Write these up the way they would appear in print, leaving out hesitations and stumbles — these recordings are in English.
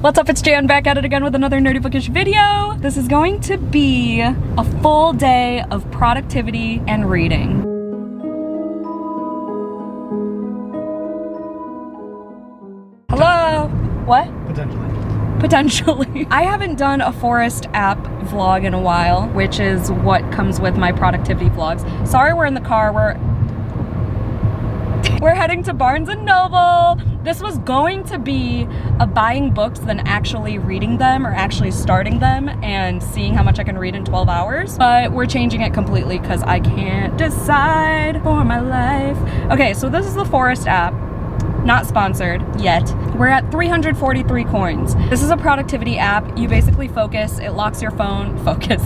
What's up, it's Jan back at it again with another nerdy bookish video. This is going to be a full day of productivity and reading. Hello? What? Potentially. I haven't done a forest app vlog in a while, which is what comes with my productivity vlogs. Sorry we're in the car, we're heading to Barnes & Noble. This was going to be a buying books than actually reading them or actually starting them and seeing how much I can read in 12 hours. But we're changing it completely because I can't decide for my life. Okay, so this is the Forest app. Not sponsored yet. We're at 343 coins. This is a productivity app. You basically focus, it locks your phone.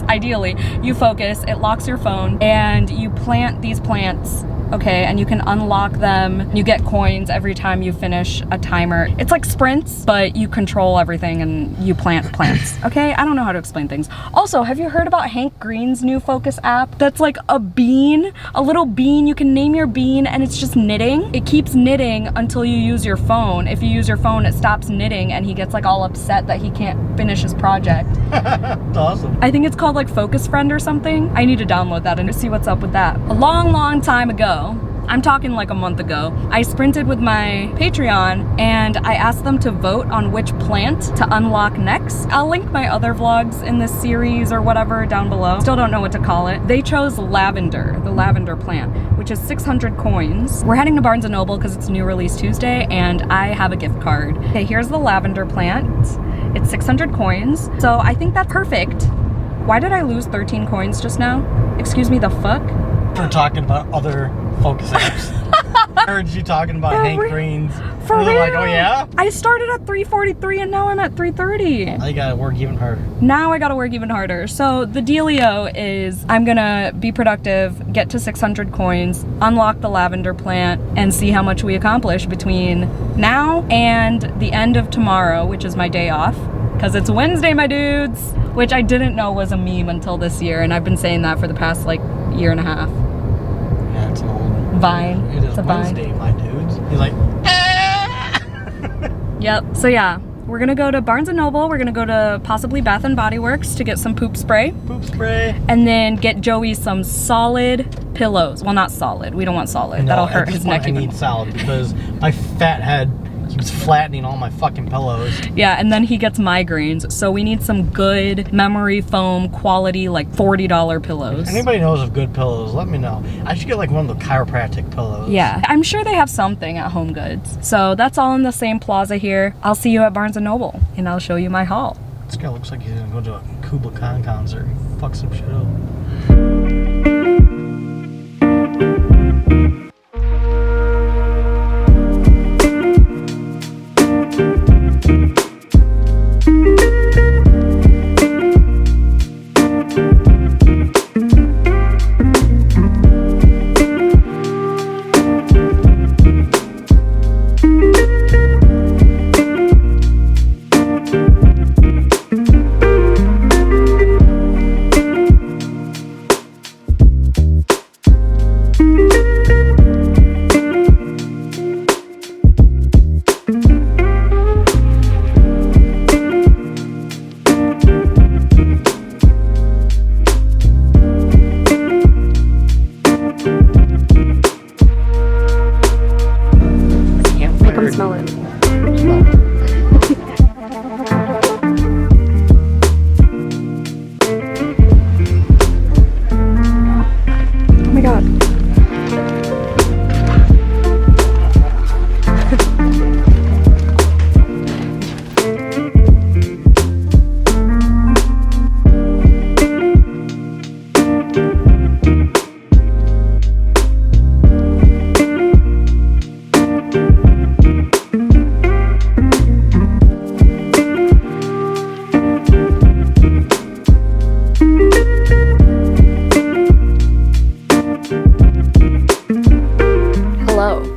Ideally. You focus, it locks your phone, and you plant these plants. Okay, and you can unlock them. You get coins every time you finish a timer. It's like sprints, but you control everything and you plant plants. Okay, I don't know how to explain things. Also, have you heard about Hank Green's new Focus app? That's like a bean, a little bean. You can name your bean and it's just knitting. It keeps knitting until you use your phone. If you use your phone, it stops knitting and he gets like all upset that he can't finish his project. That's awesome. I think it's called like Focus Friend or something. I need to download that and see what's up with that. A long time ago, I'm talking like a month ago, I sprinted with my Patreon and I asked them to vote on which plant to unlock next. I'll link my other vlogs in this series or whatever down below. Still don't know what to call it. They chose Lavender, the lavender plant, which is 600 coins. We're heading to Barnes & Noble because it's New Release Tuesday and I have a gift card. Okay, here's the lavender plant. It's 600 coins, so I think that's perfect. Why did I lose 13 coins just now? Excuse me, the fuck? We're talking about other Focus apps. I heard you talking about Hank Green's. For real? Like, oh yeah? I started at 343 and now I'm at 330. Now you gotta work even harder. Now I gotta work even harder. So the dealio is I'm gonna be productive, get to 600 coins, unlock the lavender plant, and see how much we accomplish between now and the end of tomorrow, which is my day off. Because it's Wednesday, my dudes! Which I didn't know was a meme until this year, and I've been saying that for the past like year and a half. Yeah, it's an old Vine. It is a Wednesday, Vine. my dudes. He's like, Yep. So yeah, we're gonna go to Barnes & Noble. We're gonna go to possibly Bath & Body Works to get some poop spray. Poop spray. And then get Joey some solid pillows. Well, not solid. We don't want solid. No, that'll hurt his neck I even need more. solid because my fat head keeps flattening all my fucking pillows. Yeah, and then he gets migraines. So we need some good memory foam quality, like $40 pillows. If anybody knows of good pillows, let me know. I should get like one of the chiropractic pillows. Yeah, I'm sure they have something at Home Goods. So that's all in the same plaza here. I'll see you at Barnes & Noble, and I'll show you my haul. This guy looks like he's gonna go to a Kubla Khan concert. Fuck some shit up. Smell it. Oh my god.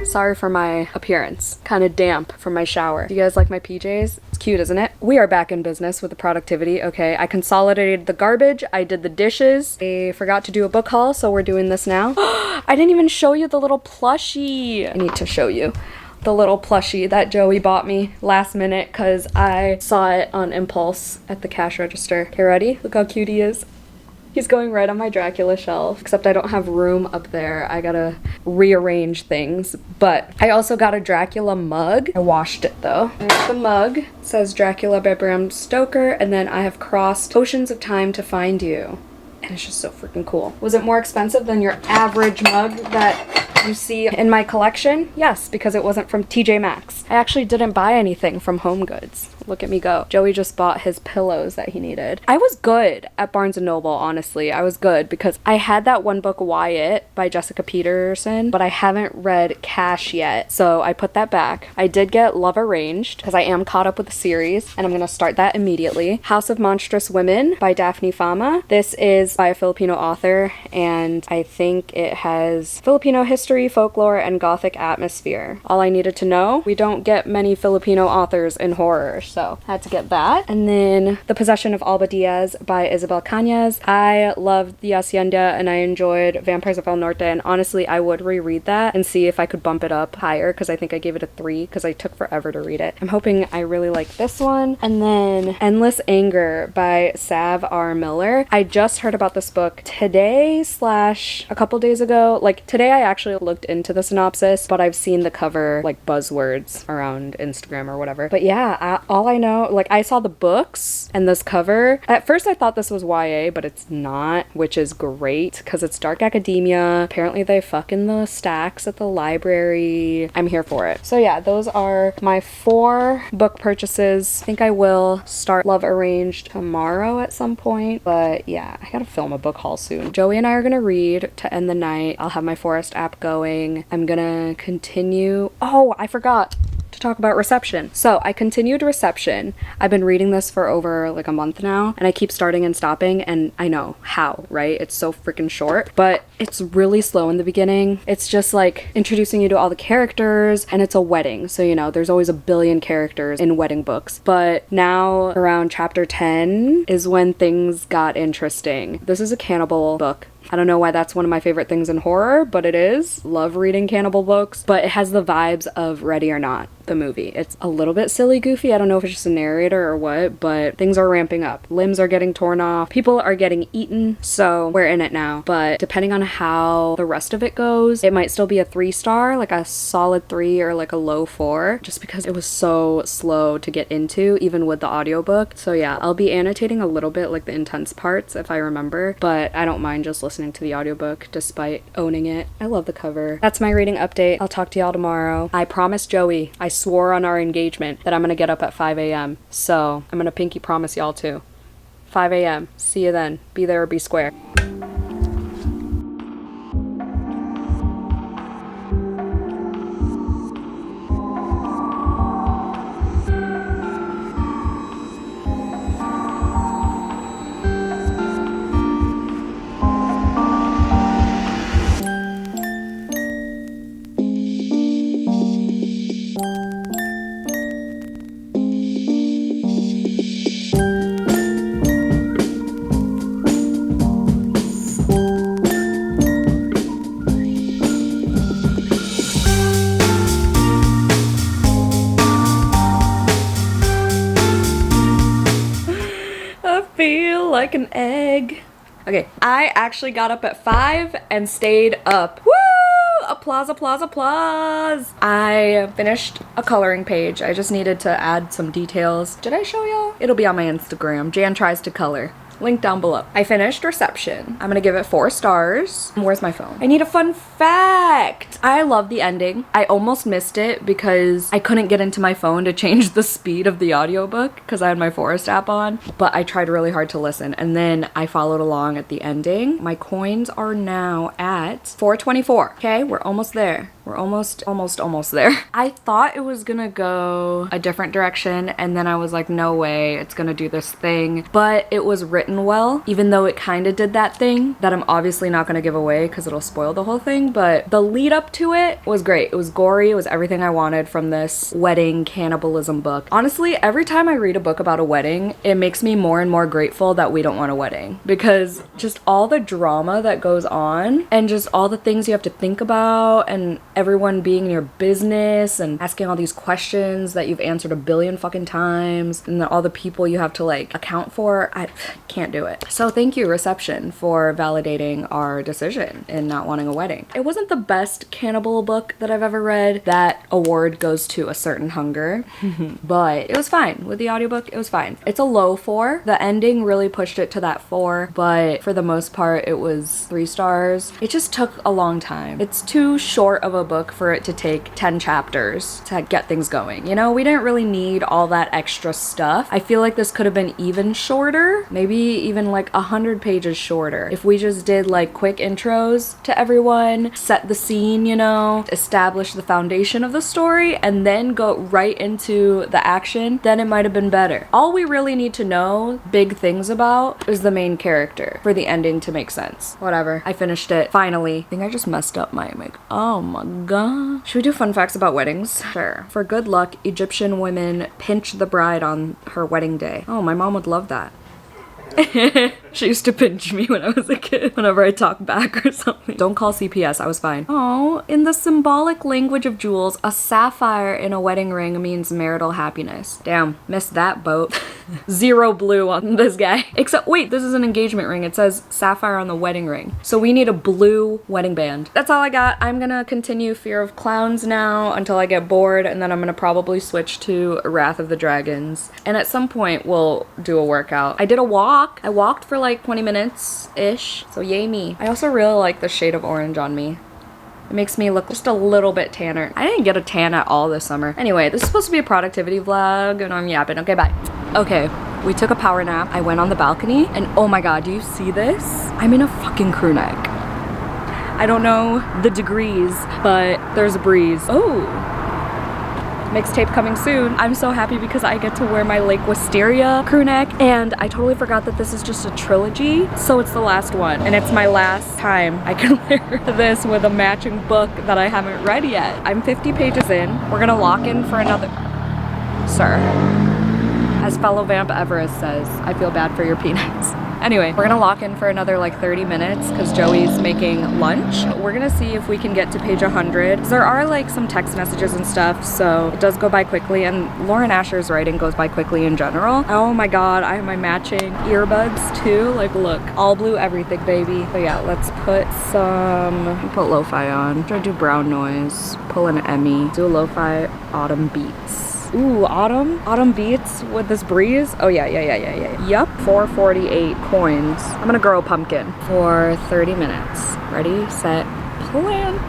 Sorry for my appearance. Kind of damp from my shower. Do you guys like my PJs? It's cute, isn't it? We are back in business with the productivity. Okay, I consolidated the garbage. I did the dishes. I forgot to do a book haul, so we're doing this now. I didn't even show you the little plushie. I need to show you. the little plushie that Joey bought me last minute because I saw it on impulse at the cash register. Okay, ready? Look how cute he is. He's going right on my Dracula shelf, except I don't have room up there. I gotta rearrange things. But I also got a Dracula mug. I washed it though. There's the mug. It says Dracula by Bram Stoker, and then I have crossed Oceans of Time to Find You. And it's just so freaking cool. Was it more expensive than your average mug that you see in my collection? Yes, because it wasn't from TJ Maxx. I actually didn't buy anything from Home Goods. Look at me go. Joey just bought his pillows that he needed. I was good at Barnes & Noble, honestly. I was good because I had that one book, Wyatt, by Jessica Peterson, but I haven't read Cash yet, so I put that back. I did get Love Arranged because I am caught up with the series, and I'm gonna start that immediately. House of Monstrous Women by Daphne Fama. This is by a Filipino author, and I think it has Filipino history, folklore, and gothic atmosphere. All I needed to know. We don't get many Filipino authors in horror, so I had to get that. And then The Possession of Alba Diaz by Isabel Cañas. I loved The Hacienda and I enjoyed Vampires of El Norte, and honestly I would reread that and see if I could bump it up higher because I think I gave it a 3 because I took forever to read it. I'm hoping I really like this one. And then Endless Anger by Sav R. Miller. I just heard about this book today / a couple days ago. Like today I actually looked into the synopsis, but I've seen the cover like buzzwords around Instagram or whatever. But yeah, all I know, like I saw the books and this cover. At first I thought this was YA, but it's not, which is great because it's dark academia. Apparently they fuck in the stacks at the library. I'm here for it. So yeah, those are my 4 book purchases. I think I will start Love Arranged tomorrow at some point, but yeah, I gotta film a book haul soon. Joey and I are gonna read to end the night. I'll have my Forest app going. I'm gonna continue. Oh, I forgot to talk about Reception. So I continued Reception. I've been reading this for over like a month now, and I keep starting and stopping, and I know how, right? It's so freaking short, but it's really slow in the beginning. It's just like introducing you to all the characters, and it's a wedding, so you know there's always a billion characters in wedding books. But now around chapter 10 is when things got interesting. This is a cannibal book. I don't know why that's one of my favorite things in horror, but it is. Love reading cannibal books, but it has the vibes of Ready or Not, the movie. It's a little bit silly goofy. I don't know if it's just a narrator or what, but things are ramping up. Limbs are getting torn off. People are getting eaten, so we're in it now. But depending on how the rest of it goes, it might still be a 3-star, like a solid 3 or like a low 4, just because it was so slow to get into, even with the audiobook. So yeah, I'll be annotating a little bit like the intense parts if I remember, but I don't mind just listening to the audiobook despite owning it. I love the cover. That's my reading update. I'll talk to y'all tomorrow. I promised Joey, I swore on our engagement that I'm gonna get up at 5 a.m. So I'm gonna pinky promise y'all too. 5 a.m. See you then. Be there or be square. Like an egg. Okay, I actually got up at 5 and stayed up. Woo! Applause, applause, applause. I finished a coloring page. I just needed to add some details. Did I show y'all? It'll be on my Instagram. Jan Tries to Color. Link down below. I finished Reception. I'm gonna give it 4 stars. Where's my phone? I need a fun fact. I love the ending. I almost missed it because I couldn't get into my phone to change the speed of the audiobook because I had my Forest app on, but I tried really hard to listen, and then I followed along at the ending. My coins are now at 424. Okay, we're almost there. We're almost there. I thought it was gonna go a different direction, and then I was like, no way, it's gonna do this thing. But it was written well, even though it kind of did that thing that I'm obviously not gonna give away because it'll spoil the whole thing. But the lead up to it was great. It was gory. It was everything I wanted from this wedding cannibalism book. Honestly, every time I read a book about a wedding, it makes me more and more grateful that we don't want a wedding, because just all the drama that goes on and just all the things you have to think about and everyone being in your business and asking all these questions that you've answered a billion fucking times, and all the people you have to like account for. I can't do it. So thank you, reception, for validating our decision in not wanting a wedding. It wasn't the best cannibal book that I've ever read. That award goes to A Certain Hunger, but it was fine. With the audiobook, it was fine. It's a low 4. The ending really pushed it to that 4, but for the most part, it was 3 stars. It just took a long time. It's too short of a book for it to take 10 chapters to get things going. You know, we didn't really need all that extra stuff. I feel like this could have been even shorter, maybe even like 100 pages shorter. If we just did like quick intros to everyone, set the scene, you know, establish the foundation of the story, and then go right into the action, then it might have been better. All we really need to know big things about is the main character for the ending to make sense. Whatever. I finished it. Finally. I think I just messed up my mic. Oh my god. Should we do fun facts about weddings? Sure. For good luck, Egyptian women pinch the bride on her wedding day. Oh, my mom would love that. She used to pinch me when I was a kid, whenever I talk back or something. Don't call CPS, I was fine. Oh, in the symbolic language of jewels, a sapphire in a wedding ring means marital happiness. Damn, missed that boat. 0 blue on this guy. Except, wait, this is an engagement ring. It says sapphire on the wedding ring. So we need a blue wedding band. That's all I got. I'm gonna continue Fear of Clowns now until I get bored, and then I'm gonna probably switch to Wrath of the Dragons. And at some point, we'll do a workout. I did a walk. I walked for like 20 minutes-ish, so yay me. I also really like the shade of orange on me. It makes me look just a little bit tanner. I didn't get a tan at all this summer. Anyway, this is supposed to be a productivity vlog, and I'm yapping. Okay, bye. Okay, we took a power nap. I went on the balcony, and oh my god, do you see this? I'm in a fucking crew neck. I don't know the degrees, but there's a breeze. Oh. Mixtape coming soon. I'm so happy because I get to wear my Lake Wisteria crew neck, and I totally forgot that this is just a trilogy, so it's the last one, and it's my last time I can wear this with a matching book that I haven't read yet. I'm 50 pages in. We're gonna lock in for another... Sir. As fellow Vamp Everest says, I feel bad for your peanuts. Anyway, we're gonna lock in for another like 30 minutes because Joey's making lunch. We're gonna see if we can get to page 100. There are like some text messages and stuff, so it does go by quickly, and Lauren Asher's writing goes by quickly in general. Oh my god, I have my matching earbuds too. Like, look, all blue everything, baby. So yeah, let's put lo-fi on. Try to do brown noise, pull an Emmy, do a lo-fi autumn beats. Ooh, autumn beats with this breeze. Oh yeah. Yup, 448 coins. I'm gonna grow a pumpkin for 30 minutes. Ready, set, plant.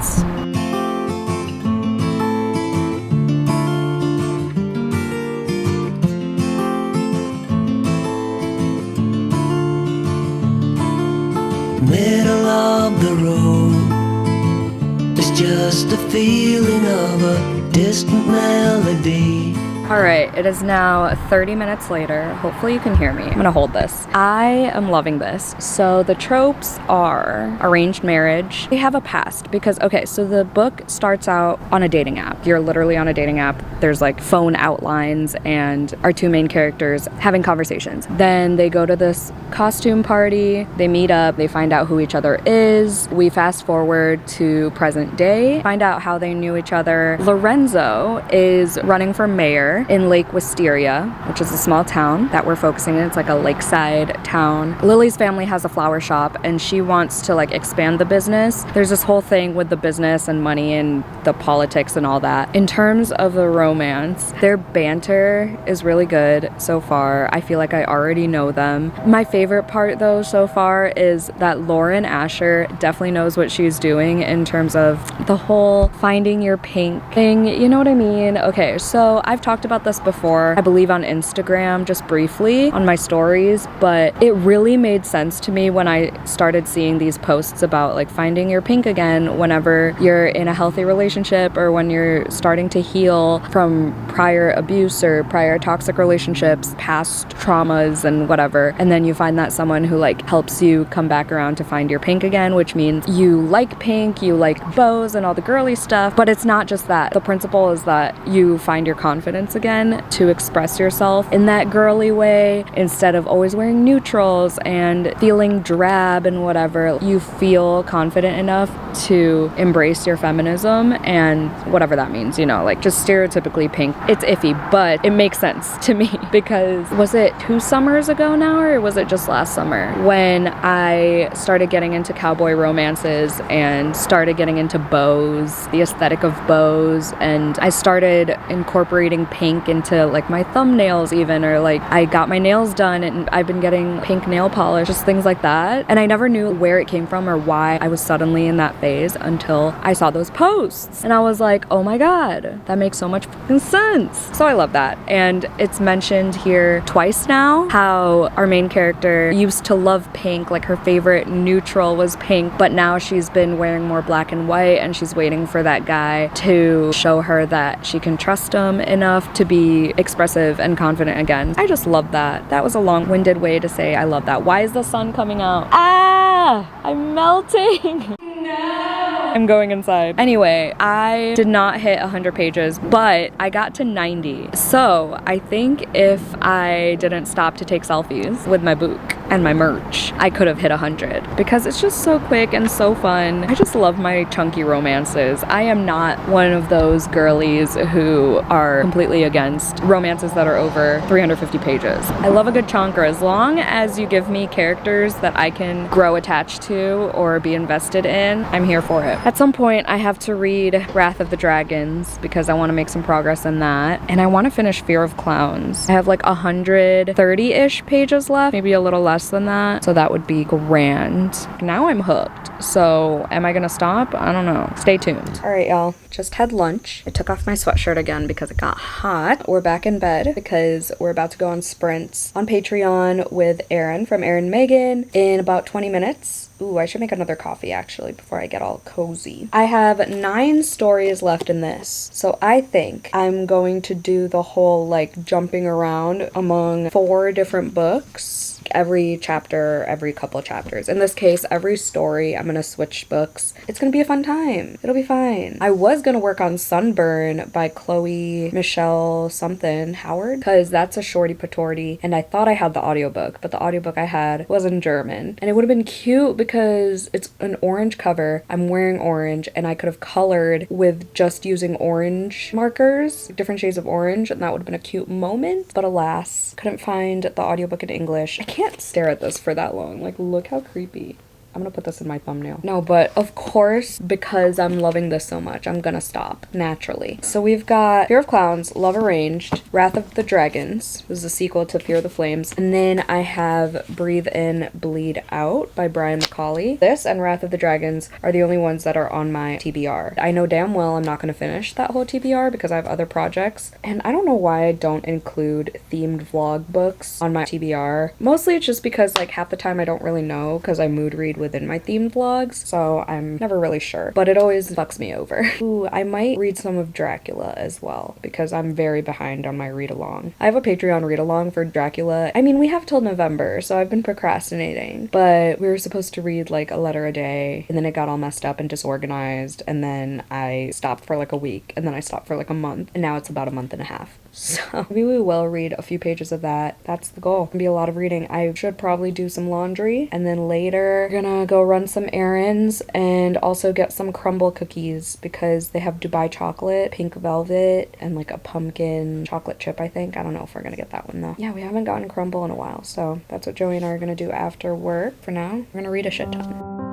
Middle of the road, it's just a feeling of a distant melody. All right, it is now 30 minutes later. Hopefully you can hear me. I'm gonna hold this. I am loving this. So the tropes are arranged marriage. They have a past because, okay, so the book starts out on a dating app. You're literally on a dating app. There's like phone outlines and our 2 main characters having conversations. Then they go to this costume party. They meet up. They find out who each other is. We fast forward to present day, find out how they knew each other. Lorenzo is running for mayor in Lake Wisteria, which is a small town that we're focusing in. It's like a lakeside town. Lily's family has a flower shop and she wants to like expand the business. There's this whole thing with the business and money and the politics and all that. In terms of the romance, their banter is really good so far. I feel like I already know them. My favorite part though so far is that Lauren Asher definitely knows what she's doing in terms of the whole finding your pink thing. You know what I mean? Okay, so I've talked about this before, I believe on Instagram, just briefly on my stories, but it really made sense to me when I started seeing these posts about like finding your pink again whenever you're in a healthy relationship or when you're starting to heal from prior abuse or prior toxic relationships, past traumas and whatever, and then you find that someone who like helps you come back around to find your pink again, which means you like pink, you like bows and all the girly stuff, but it's not just that. The principle is that you find your confidence again, to express yourself in that girly way instead of always wearing neutrals and feeling drab and whatever. You feel confident enough to embrace your feminism and whatever that means, you know, like just stereotypically pink. It's iffy, but it makes sense to me because was it 2 summers ago now, or was it just last summer when I started getting into cowboy romances and started getting into bows, the aesthetic of bows, and I started incorporating pink into like my thumbnails even, or like I got my nails done and I've been getting pink nail polish, just things like that. And I never knew where it came from or why I was suddenly in that phase until I saw those posts. And I was like, oh my God, that makes so much fucking sense. So I love that. And it's mentioned here twice now how our main character used to love pink, like her favorite neutral was pink, but now she's been wearing more black and white and she's waiting for that guy to show her that she can trust him enough to be expressive and confident again. I just love that. That was a long-winded way to say I love that. Why is the sun coming out? Ah, I'm melting. I'm going inside. Anyway, I did not hit 100 pages, but I got to 90. So I think if I didn't stop to take selfies with my book and my merch, I could have hit 100 because it's just so quick and so fun. I just love my chunky romances. I am not one of those girlies who are completely against romances that are over 350 pages. I love a good chonker as long as you give me characters that I can grow attached to or be invested in. I'm here for it. At some point, I have to read Wrath of the Dragons because I want to make some progress in that. And I want to finish Fear of Clowns. I have like 130-ish pages left, maybe a little less than that. So that would be grand. Now I'm hooked. So am I gonna stop? I don't know. Stay tuned. All right, y'all. Just had lunch. I took off my sweatshirt again because it got hot. We're back in bed because we're about to go on sprints on Patreon with Erin from Erin Megan in about 20 minutes. Ooh, I should make another coffee actually before I get all cozy. I have 9 stories left in this. So I think I'm going to do the whole like jumping around among 4 different books. Every chapter, every couple chapters. In this case, every story, I'm gonna switch books. It's gonna be a fun time. It'll be fine. I was gonna work on Sunburn by Chloe Michelle something Howard, because that's a shorty patorty, and I thought I had the audiobook, but the audiobook I had was in German. And it would have been cute because it's an orange cover. I'm wearing orange, and I could have colored with just using orange markers, different shades of orange, and that would have been a cute moment. But alas, couldn't find the audiobook in English. I can't stare at this for that long. Like, look how creepy. I'm gonna put this in my thumbnail. No, but of course, because I'm loving this so much, I'm gonna stop naturally. So we've got Fear of Clowns, Love Arranged, Wrath of the Dragons. This is a sequel to Fear of the Flames. And then I have Breathe In, Bleed Out by Brian McCauley. This and Wrath of the Dragons are the only ones that are on my TBR. I know damn well I'm not gonna finish that whole TBR because I have other projects. And I don't know why I don't include themed vlog books on my TBR. Mostly it's just because like half the time I don't really know because I mood read within my themed vlogs, so I'm never really sure, but it always fucks me over. Ooh, I might read some of Dracula as well because I'm very behind on my read along. I have a Patreon read along for Dracula. I mean, we have till November, so I've been procrastinating, but we were supposed to read like a letter a day, and then it got all messed up and disorganized, and then I stopped for like a week, and then I stopped for like a month, and now it's about a month and a half. So maybe we will read a few pages of that. That's the goal. It'll be a lot of reading. I should probably do some laundry, and then later we're gonna go run some errands and also get some crumble cookies because they have Dubai chocolate, pink velvet, and like a pumpkin chocolate chip, I think. I don't know if we're gonna get that one though. Yeah, we haven't gotten crumble in a while, so that's what Joey and I are gonna do after work. For now, we're gonna read a shit ton.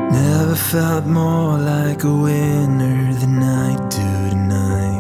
Never felt more like a winner than I do tonight.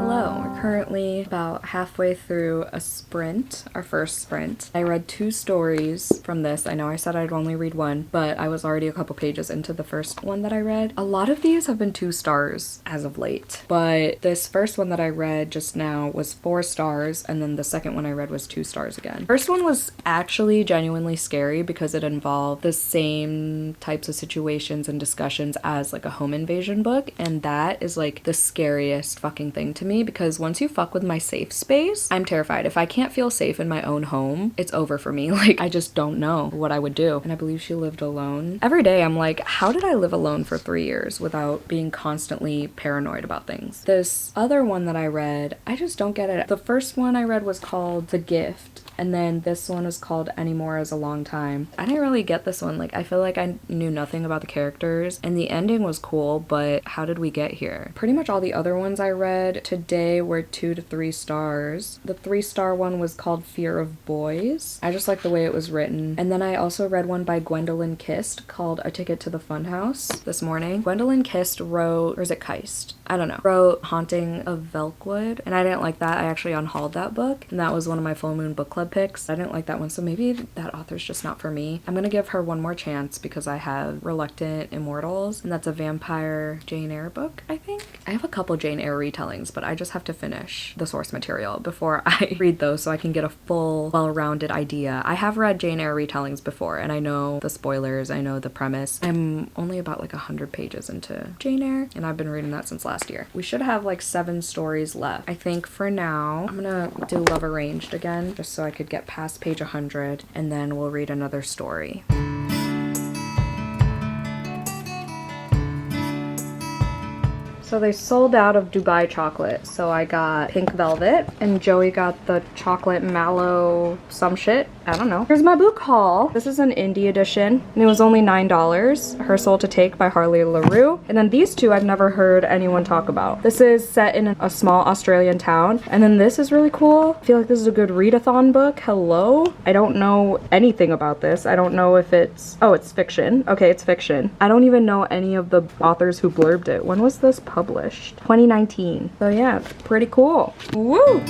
Hello, we're currently about halfway through a sprint, our first sprint. I read 2 stories from this. I know I said I'd only read 1, but I was already a couple pages into the first one that I read. A lot of these have been 2 stars as of late, but this first one that I read just now was 4 stars, and then the second one I read was 2 stars again. First one was actually genuinely scary because it involved the same types of situations and discussions as like a home invasion book, and that is like the scariest fucking thing to me because once you fuck with my safe space. I'm terrified. If I can't feel safe in my own home, it's over for me. Like, I just don't know what I would do. And I believe she lived alone. Every day I'm like, how did I live alone for 3 years without being constantly paranoid about things? This other one that I read, I just don't get it. The first one I read was called The Gift. And then this one is called Anymore as a Long Time. I didn't really get this one. Like, I feel like I knew nothing about the characters, and the ending was cool, but how did we get here? Pretty much all the other ones I read today were 2 to 3 stars. The 3-star one was called Fear of Boys. I just like the way it was written. And then I also read one by Gwendolyn Kist called A Ticket to the Funhouse this morning. Gwendolyn Kist wrote, or is it Keist? I don't know. Wrote Haunting of Velkwood, and I didn't like that. I actually unhauled that book, and that was one of my full moon book club picks. I didn't like that one, so maybe that author's just not for me. I'm gonna give her one more chance because I have Reluctant Immortals, and that's a vampire Jane Eyre book, I think. I have a couple Jane Eyre retellings, but I just have to finish the source material before I read those so I can get a full, well-rounded idea. I have read Jane Eyre retellings before, and I know the spoilers, I know the premise. I'm only about like 100 pages into Jane Eyre, and I've been reading that since last year. We should have like 7 stories left. I think for now, I'm gonna do Love Arranged again, just so I could get past page 100, and then we'll read another story. So they sold out of Dubai chocolate, so I got pink velvet, and Joey got the chocolate mallow some shit. I don't know. Here's my book haul. This is an indie edition, and it was only $9. Her Soul to Take by Harley LaRue. And then these two I've never heard anyone talk about. This is set in a small Australian town, and then this is really cool. I feel like this is a good readathon book. Hello? I don't know anything about this. I don't know if it's... Oh, it's fiction. Okay, it's fiction. I don't even know any of the authors who blurbed it. When was this published? 2019. So yeah, pretty cool. Woo!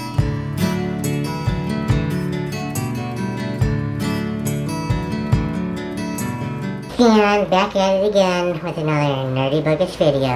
And back at it again with another nerdy bookish video.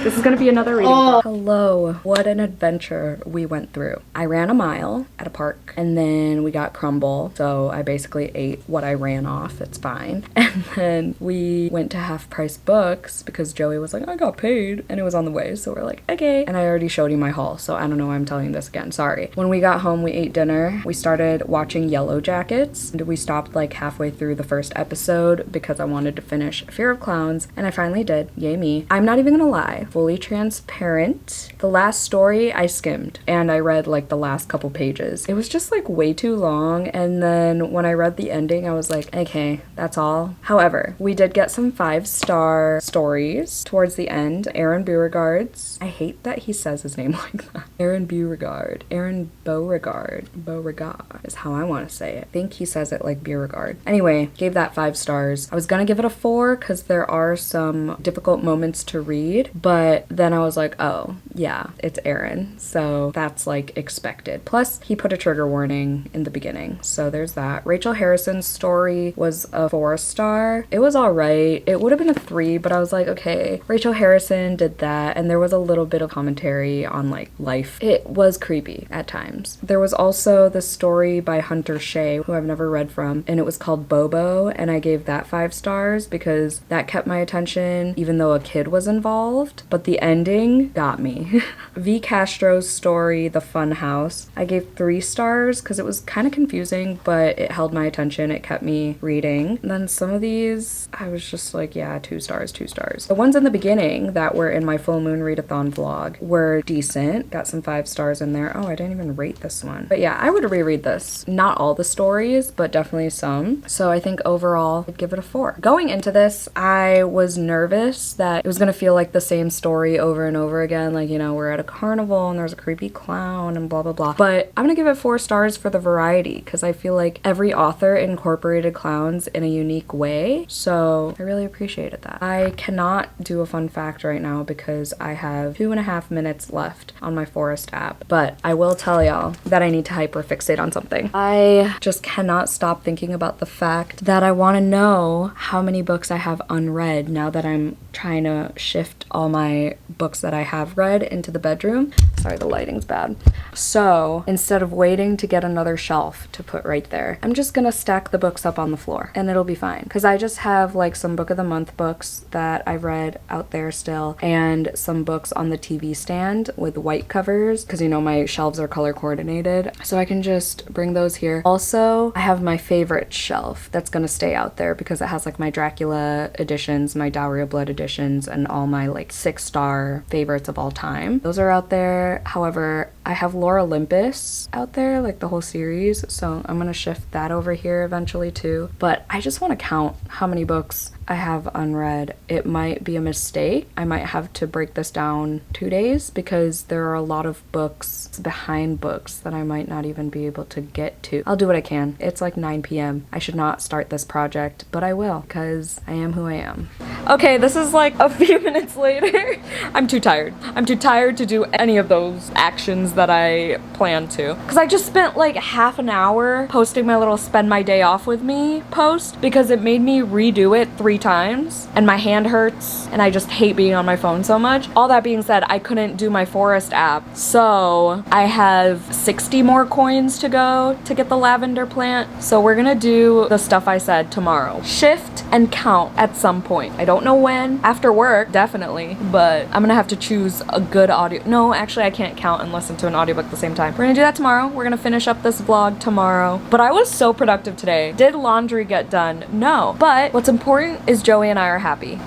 This is gonna be another reading. Oh. Hello, what an adventure we went through. I ran a mile at a park, and then we got crumble, so I basically ate what I ran off, it's fine. And then we went to Half Price Books because Joey was like, I got paid, and it was on the way, so we're like, okay. And I already showed you my haul, so I don't know why I'm telling you this again, sorry. When we got home, we ate dinner. We started watching Yellow Jackets, and we stopped like halfway through the first episode because I wanted to finish Fear of Clowns, and I finally did. Yay me. I'm not even gonna lie. Fully transparent. The last story I skimmed, and I read like the last couple pages. It was just like way too long, and then when I read the ending I was like, okay, that's all. However, we did get some 5-star stories towards the end. Aaron Beauregard's, I hate that he says his name like that. Aaron Beauregard. Aaron Beauregard. Beauregard is how I want to say it. I think he says it like Beauregard. Anyway, gave that 5 stars. I was gonna give it a 4 because there are some difficult moments to read, but then I was like, oh, yeah, it's Aaron, so that's like expected. Plus, he put a trigger warning in the beginning, so there's that. Rachel Harrison's story was a 4-star. It was alright. It would have been a 3, but I was like, okay, Rachel Harrison did that, and there was a little bit of commentary on like life. It was creepy at times. There was also the story by Hunter Shea, who I've never read from, and it was called Bobo, and I gave that 5 stars because that kept my attention even though a kid was involved, but the ending got me. V. Castro's story, The Fun House, I gave 3 stars because it was kind of confusing, but it held my attention. It kept me reading. And then some of these, I was just like, yeah, 2 stars, 2 stars. The ones in the beginning that were in my full moon readathon vlog were decent. Got some 5 stars in there. Oh, I didn't even rate this one. But yeah, I would reread this. Not all the stories, but definitely some. So I think overall, I'd give it a 4. Going into this, I was nervous that it was gonna feel like the same story over and over again. Like, you know, we're at a carnival and there's a creepy clown and blah, blah, blah. But I'm gonna give it 4 stars for the variety because I feel like every author incorporated clowns in a unique way. So I really appreciated that. I cannot do a fun fact right now because I have 2.5 minutes left on my Forest app. But I will tell y'all that I need to hyperfixate on something. I just cannot stop thinking about the fact that I want to know how many books I have unread now that I'm trying to shift all my my books that I have read into the bedroom. Sorry, the lighting's bad. So instead of waiting to get another shelf to put right there, I'm just gonna stack the books up on the floor and it'll be fine. Because I just have like some book of the month books that I've read out there still, and some books on the TV stand with white covers, because you know my shelves are color coordinated. So I can just bring those here. Also, I have my favorite shelf that's gonna stay out there because it has like my Dracula editions, my Dowry of Blood editions, and all my like 6-star favorites of all time. Those are out there. However, I have Lore Olympus out there, like the whole series, so I'm gonna shift that over here eventually too. But I just want to count how many books I have unread. It might be a mistake. I might have to break this down 2 days because there are a lot of books behind books that I might not even be able to get to. I'll do what I can. It's like 9 p.m. I should not start this project, but I will because I am who I am. Okay, this is like a few minutes later. I'm too tired. I'm too tired to do any of those actions that I planned to. Because I just spent like half an hour posting my little spend my day off with me post because it made me redo it 3 times and my hand hurts and I just hate being on my phone so much. All that being said, I couldn't do my forest app. So I have 60 more coins to go to get the lavender plant. So we're gonna do the stuff I said tomorrow. Shift and count at some point. I don't know when. After work, definitely. But I'm gonna have to choose a good audio. No, actually I can't count and listen to an audiobook at the same time. We're gonna do that tomorrow. We're gonna finish up this vlog tomorrow. But I was so productive today. Did laundry get done? No. But what's important is Joey and I are happy.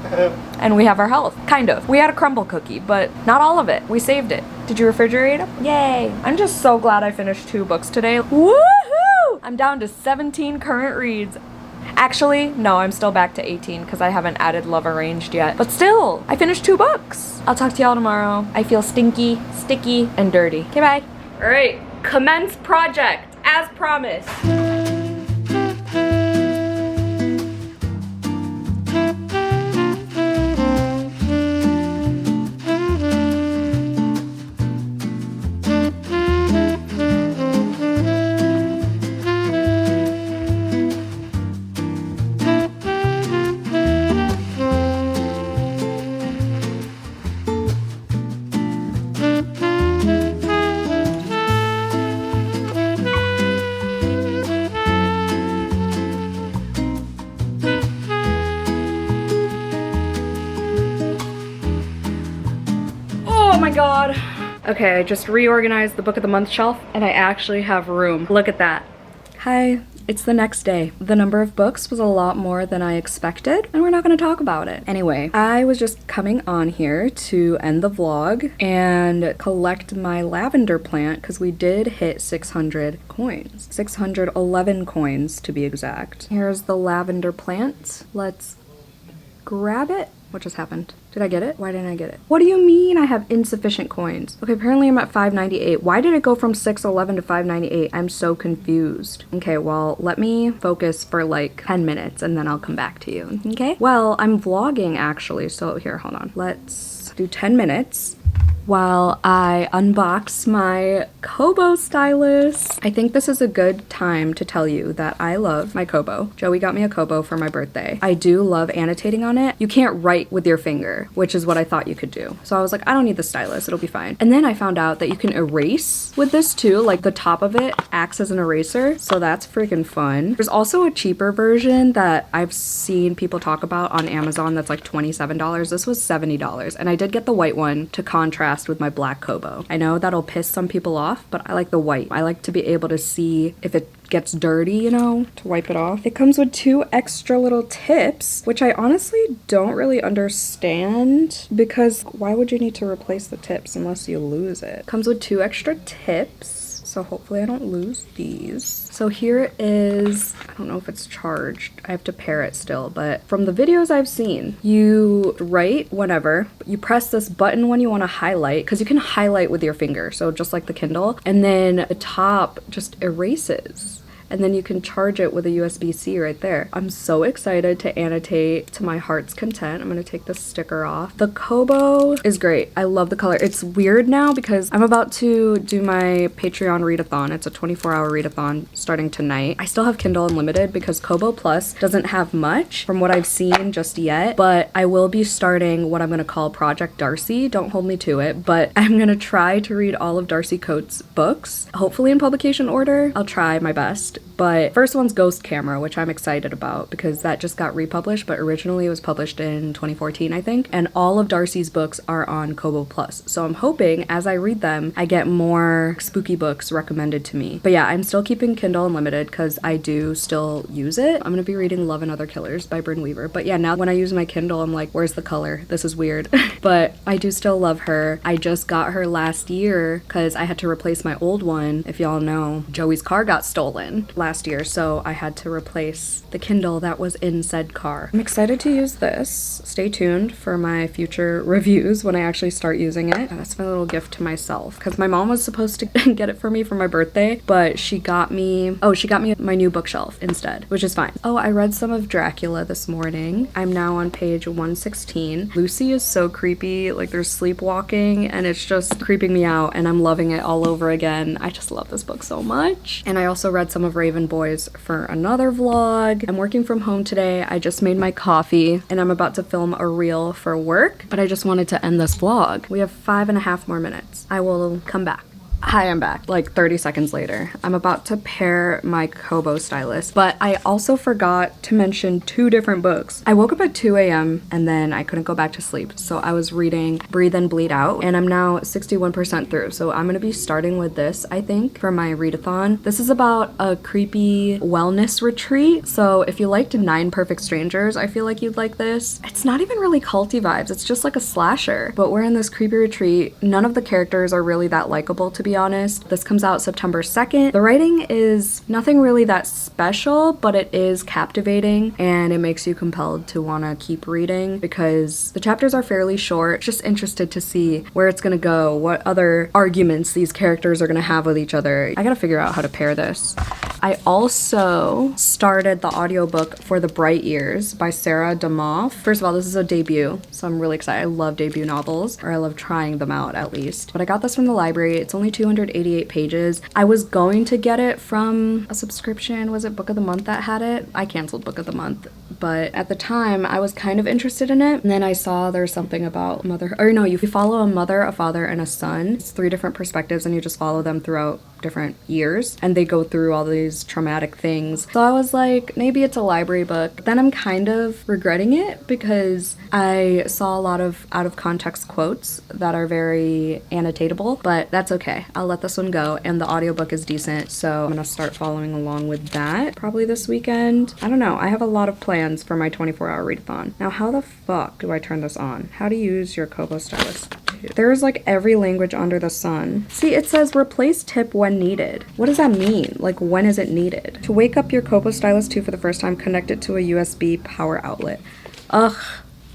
And we have our health. Kind of. We had a crumble cookie, but not all of it. We saved it. Did you refrigerate them? Yay. I'm just so glad I finished 2 books today. Woohoo! I'm down to 17 current reads. Actually, no, I'm still back to 18 because I haven't added Love Arranged yet. But still, I finished 2 books. I'll talk to y'all tomorrow. I feel stinky, sticky, and dirty. Okay, bye. All right, commence project, as promised. Oh my god. Okay, I just reorganized the book of the month shelf and I actually have room. Look at that. Hi, it's the next day. The number of books was a lot more than I expected and we're not gonna talk about it. Anyway, I was just coming on here to end the vlog and collect my lavender plant because we did hit 600 coins. 611 coins to be exact. Here's the lavender plant. Let's grab it. What just happened? Did I get it? Why didn't I get it? What do you mean I have insufficient coins? Okay, apparently I'm at 598. Why did it go from 611 to 598? I'm so confused. Okay, well, let me focus for like 10 minutes and then I'll come back to you, okay? Well, I'm vlogging actually, so here, hold on. Let's do 10 minutes. While I unbox my Kobo stylus. I think this is a good time to tell you that I love my Kobo. Joey got me a Kobo for my birthday. I do love annotating on it. You can't write with your finger, which is what I thought you could do. So I was like, I don't need the stylus, it'll be fine. And then I found out that you can erase with this too, like the top of it acts as an eraser. So that's freaking fun. There's also a cheaper version that I've seen people talk about on Amazon that's like $27. This was $70. And I did get the white one to contrast with my black Kobo. I know that'll piss some people off, but I like the white. I like to be able to see if it gets dirty, you know, to wipe it off. It comes with 2 extra little tips, which I honestly don't really understand because why would you need to replace the tips unless you lose it? Comes with 2 extra tips. So hopefully I don't lose these. So here is, I don't know if it's charged. I have to pair it still, but from the videos I've seen, you write whenever, you press this button when you want to highlight, because you can highlight with your finger, so just like the Kindle, and then the top just erases. and then you can charge it with a USB-C right there. I'm so excited to annotate to my heart's content. I'm gonna take this sticker off. The Kobo is great. I love the color. It's weird now because I'm about to do my Patreon readathon. It's a 24-hour readathon starting tonight. I still have Kindle Unlimited because Kobo Plus doesn't have much from what I've seen just yet, but I will be starting what I'm gonna call Project Darcy. Don't hold me to it, but I'm gonna try to read all of Darcy Coates' books, hopefully in publication order. I'll try my best, but first one's Ghost Camera, which I'm excited about because that just got republished, but originally it was published in 2014, I think, and all of Darcy's books are on Kobo Plus. So I'm hoping as I read them, I get more spooky books recommended to me. But yeah, I'm still keeping Kindle Unlimited because I do still use it. I'm gonna be reading Love and Other Killers by Bryn Weaver. But yeah, now when I use my Kindle, I'm like, where's the color? This is weird. But I do still love her. I just got her last year because I had to replace my old one. If y'all know, Joey's car got stolen last year, so I had to replace the Kindle that was in said car. I'm excited to use this. Stay tuned for my future reviews when I actually start using it. That's my little gift to myself because my mom was supposed to get it for me for my birthday, but she got me my new bookshelf instead, which is fine. Oh, I read some of Dracula this morning. I'm now on page 116. Lucy is so creepy. Like, there's sleepwalking and it's just creeping me out, and I'm loving it all over again. I just love this book so much. And I also read some of Raven Boys for another vlog. I'm working from home today. I just made my coffee and I'm about to film a reel for work, but I just wanted to end this vlog. We have 5.5 more minutes. I will come back. Hi, I'm back, like 30 seconds later. I'm about to pair my Kobo stylus, but I also forgot to mention 2 different books. I woke up at 2 a.m. and then I couldn't go back to sleep, so I was reading Breathe and Bleed Out, and I'm now 61% through, so I'm gonna be starting with this, I think, for my readathon. This is about a creepy wellness retreat, so if you liked 9 Perfect Strangers, I feel like you'd like this. It's not even really culty vibes, it's just like a slasher, but we're in this creepy retreat. None of the characters are really that likable, to be honest. This comes out September 2nd. The writing is nothing really that special, but it is captivating and it makes you compelled to want to keep reading because the chapters are fairly short. Just interested to see where it's gonna go, what other arguments these characters are gonna have with each other. I gotta figure out how to pair this. I also started the audiobook for The Bright Years by Sarah DeMoff. First of all, this is a debut, so I'm really excited. I love debut novels, or I love trying them out at least. But I got this from the library. It's only 288 pages. I was going to get it from a subscription. Was it Book of the Month that had it? I canceled Book of the Month, but at the time I was kind of interested in it. And then I saw there's something about you follow a mother, a father, and a son. It's 3 different perspectives and you just follow them throughout different years and they go through all these traumatic things. So I was like, maybe it's a library book. Then I'm kind of regretting it because I saw a lot of out of context quotes that are very annotatable, but that's okay. I'll let this one go, and the audiobook is decent, so I'm gonna start following along with that probably this weekend. I don't know, I have a lot of plans for my 24-hour readathon. Now, how the fuck do I turn this on? How to use your Kobo stylus? There's like every language under the sun. See, it says replace tip when needed. What does that mean? Like, when is it needed? To wake up your Kobo stylus 2 for the first time, connect it to a USB power outlet. Ugh.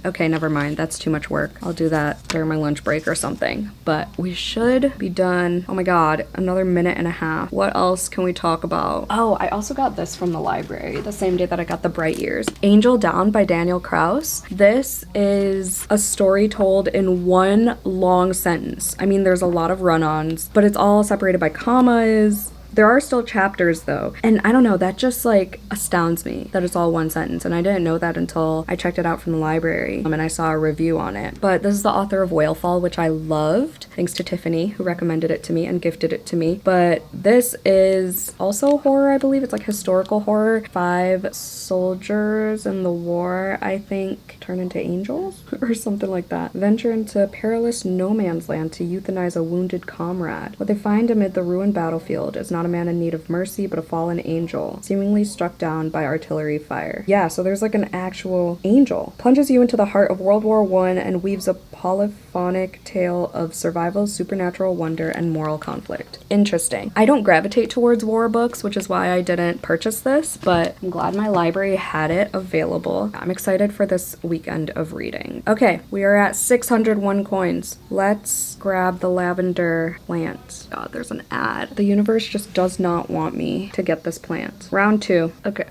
Okay, never mind. That's too much work. I'll do that during my lunch break or something. But we should be done. Oh my god, another 1.5 minutes. What else can we talk about? Oh, I also got this from the library the same day that I got The Bright Years. Angel Down by Daniel Kraus. This is a story told in one long sentence. I mean, there's a lot of run-ons, but it's all separated by commas. There are still chapters though, and I don't know, that just like astounds me that it's all one sentence, and I didn't know that until I checked it out from the library and I saw a review on it. But this is the author of Whalefall, which I loved, thanks to Tiffany, who recommended it to me and gifted it to me. But this is also horror, I believe. It's like historical horror. 5 soldiers in the war, I think, turn into angels or something like that. Venture into perilous no man's land to euthanize a wounded comrade. What they find amid the ruined battlefield is not a man in need of mercy, but a fallen angel, seemingly struck down by artillery fire. Yeah, so there's like an actual angel. Plunges you into the heart of World War I and weaves a polyphonic tale of survival, supernatural wonder, and moral conflict. Interesting. I don't gravitate towards war books, which is why I didn't purchase this, but I'm glad my library had it available. I'm excited for this weekend of reading. Okay, we are at 601 coins. Let's grab the lavender plant. God, there's an ad. The universe just does not want me to get this plant. Round 2. Okay.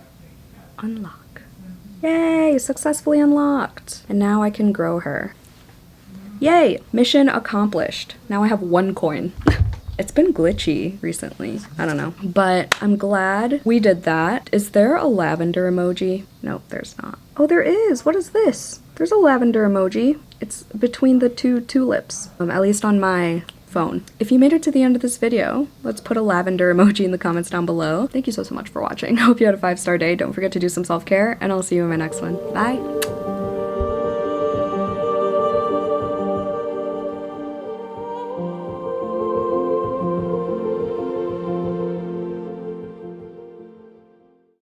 Unlock. Yay! Successfully unlocked. And now I can grow her. Yay! Mission accomplished. Now I have 1 coin. It's been glitchy recently. I don't know. But I'm glad we did that. Is there a lavender emoji? Nope, there's not. Oh, there is. What is this? There's a lavender emoji. It's between the 2 tulips. At least on my phone. If you made it to the end of this video, let's put a lavender emoji in the comments down below. Thank you so much for watching. Hope you had a 5-star day. Don't forget to do some self-care, and I'll see you in my next one. Bye!